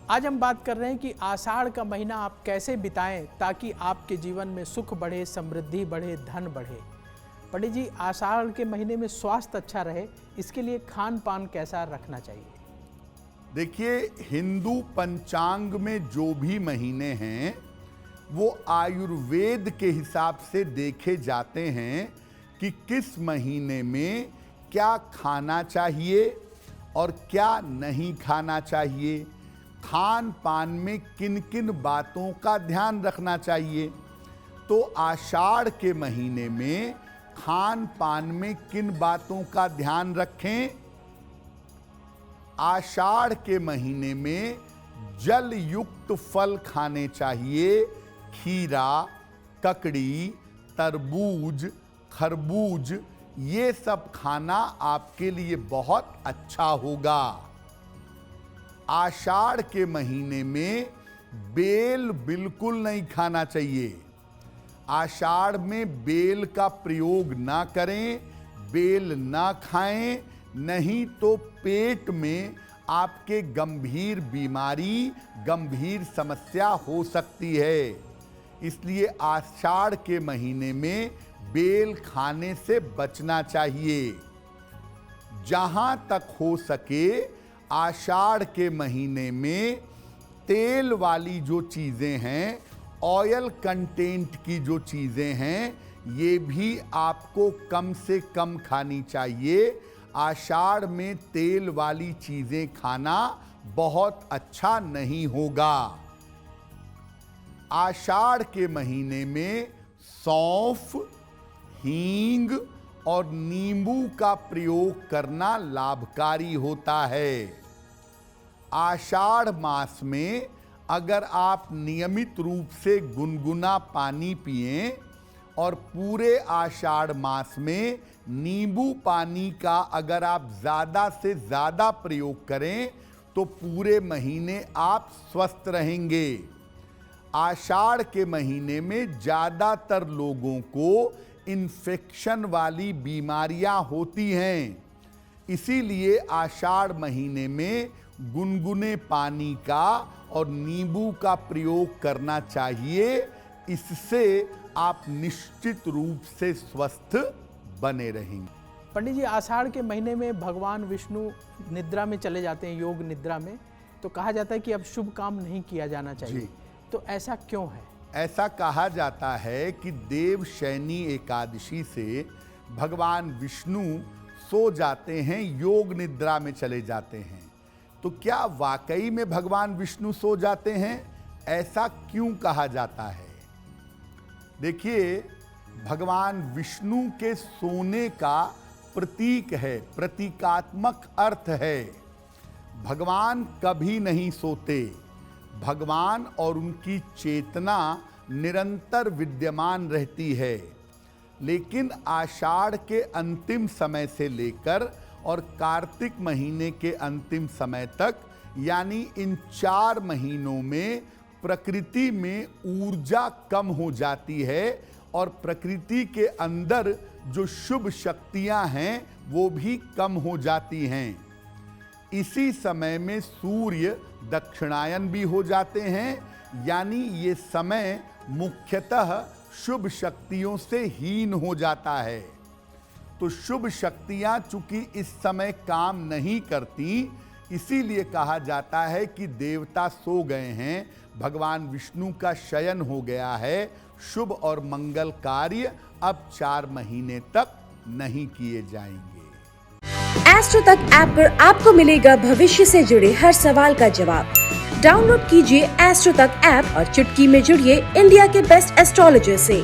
आज हम बात कर रहे हैं कि आषाढ़ का महीना आप कैसे बिताएं ताकि आपके जीवन में सुख बढ़े, समृद्धि बढ़े, धन बढ़े। पंडित जी, आषाढ़ के महीने में स्वास्थ्य अच्छा रहे, इसके लिए खान पान कैसा रखना चाहिए? देखिए, हिंदू पंचांग में जो भी महीने हैं वो आयुर्वेद के हिसाब से देखे जाते हैं कि किस महीने में क्या खाना चाहिए और क्या नहीं खाना चाहिए, खान पान में किन किन बातों का ध्यान रखना चाहिए। तो आषाढ़ के महीने में खान पान में किन बातों का ध्यान रखें? आषाढ़ के महीने में जल युक्त फल खाने चाहिए। खीरा, ककड़ी, तरबूज, खरबूज, ये सब खाना आपके लिए बहुत अच्छा होगा। आषाढ़ के महीने में बेल बिल्कुल नहीं खाना चाहिए। आषाढ़ में बेल का प्रयोग ना करें, बेल ना खाएं, नहीं तो पेट में आपके गंभीर बीमारी, गंभीर समस्या हो सकती है। इसलिए आषाढ़ के महीने में बेल खाने से बचना चाहिए। जहां तक हो सके आषाढ़ के महीने में तेल वाली जो चीज़ें हैं, ऑयल कंटेंट की जो चीज़ें हैं, ये भी आपको कम से कम खानी चाहिए। आषाढ़ में तेल वाली चीज़ें खाना बहुत अच्छा नहीं होगा। आषाढ़ के महीने में सौंफ, हींग और नींबू का प्रयोग करना लाभकारी होता है। आषाढ़ मास में अगर आप नियमित रूप से गुनगुना पानी पिएं और पूरे आषाढ़ मास में नींबू पानी का अगर आप ज़्यादा से ज़्यादा प्रयोग करें तो पूरे महीने आप स्वस्थ रहेंगे। आषाढ़ के महीने में ज़्यादातर लोगों को इन्फेक्शन वाली बीमारियां होती हैं। इसीलिए आषाढ़ महीने में गुनगुने पानी का और नींबू का प्रयोग करना चाहिए। इससे आप निश्चित रूप से स्वस्थ बने रहेंगे। पंडित जी, आषाढ़ के महीने में भगवान विष्णु निद्रा में चले जाते हैं, योग निद्रा में, तो कहा जाता है कि अब शुभ काम नहीं किया जाना चाहिए। तो ऐसा क्यों है? ऐसा कहा जाता है कि देवशयनी एकादशी से भगवान विष्णु सो जाते हैं, योग निद्रा में चले जाते हैं। तो क्या वाकई में भगवान विष्णु सो जाते हैं? ऐसा क्यों कहा जाता है? देखिए, भगवान विष्णु के सोने का प्रतीक है, प्रतीकात्मक अर्थ है। भगवान कभी नहीं सोते। भगवान और उनकी चेतना निरंतर विद्यमान रहती है। लेकिन आषाढ़ के अंतिम समय से लेकर और कार्तिक महीने के अंतिम समय तक, यानी इन 4 महीनों में प्रकृति में ऊर्जा कम हो जाती है और प्रकृति के अंदर जो शुभ शक्तियां हैं वो भी कम हो जाती हैं। इसी समय में सूर्य दक्षिणायन भी हो जाते हैं, यानी ये समय मुख्यतः शुभ शक्तियों से हीन हो जाता है। तो शुभ शक्तियां चूंकि इस समय काम नहीं करती, इसीलिए कहा जाता है कि देवता सो गए हैं, भगवान विष्णु का शयन हो गया है। शुभ और मंगल कार्य अब 4 महीने तक नहीं किए जाएंगे। एस्ट्रो तक ऐप पर आपको मिलेगा भविष्य से जुड़े हर सवाल का जवाब। डाउनलोड कीजिए एस्ट्रो तक ऐप और चुटकी में जुड़िए इंडिया के बेस्ट एस्ट्रोलॉजर से।